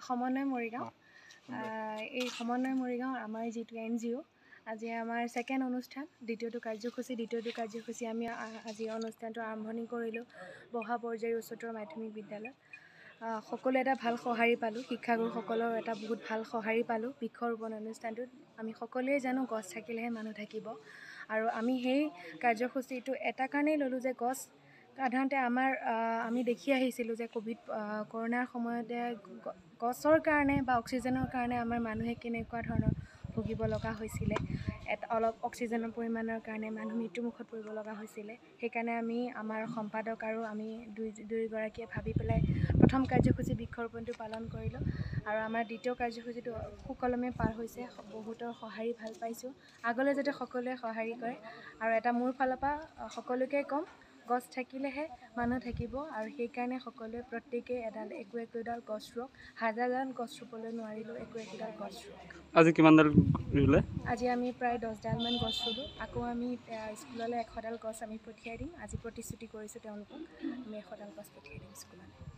সমন্বয় মৰিগাঁও এই সমন্বয় মৰিগাঁও আমাৰ যিটো NGO আজি আমাৰ ছেকেণ্ড অনুষ্ঠান দ্বিতীয়টো কাৰ্যসূচী আমি আজি অনুষ্ঠানটো আৰম্ভণি কৰিলোঁ বহা পৰ্যায়ৰ উচ্চতৰ মাধ্যমিক বিদ্যালয় সকলো এটা ভাল সঁহাৰি পালোঁ শিক্ষাগুৰুসকলৰ এটা বহুত ভাল সঁহাৰি পালোঁ বৃক্ষৰোপণ অনুষ্ঠানটোত আমি সকলোৱে জানো গছ থাকিলেহে মানুহ থাকিব আৰু আমি সেই কাৰ্যসূচীটো এটা কাৰণেই ল'লোঁ যে গছ সাধাৰণতে আমি দেখি আহিছিলোঁ যে কৰোণাৰ সময়তে গছৰ কাৰণে বা অক্সিজেনৰ কাৰণে আমাৰ মানুহে কেনেকুৱা ধৰণৰ ভুগিব লগা হৈছিলে অলপ অক্সিজেনৰ পৰিমাণৰ কাৰণে মানুহ মৃত্যুমুখত পৰিব লগা হৈছিলে সেইকাৰণে আমি আমাৰ সম্পাদক আৰু আমি দুয়োগৰাকীয়ে ভাবি পেলাই প্ৰথম কাৰ্যসূচী বৃক্ষৰোপণটো পালন কৰিলোঁ আৰু আমাৰ দ্বিতীয় কাৰ্যসূচীটো সুকলমে পাৰ হৈছে বহুতৰ সঁহাৰি ভাল পাইছোঁ আগলৈ যাতে সকলোৱে সঁহাৰি কৰে আৰু এটা মোৰ ফালৰ পৰা সকলোকে ক'ম গছ থাকিলেহে মানুহ থাকিব আৰু সেইকাৰণে সকলোৱে প্ৰত্যেকেই একো-একোডাল গছ ৰুওক হাজাৰডাল গছ ৰুবলৈ নোৱাৰিলেও একো-একোডাল গছ ৰুওক আজি কিমানডাল ৰুলে আজি আমি প্ৰায় 10ডালমান গছ ৰুলোঁ আকৌ আমি স্কুললৈ 100ডাল গছ আমি পঠিয়াই দিম আজি প্ৰতিশ্ৰুতি কৰিছোঁ তেওঁলোকক আমি 100ডাল গছ পঠিয়াই দিম স্কুললৈ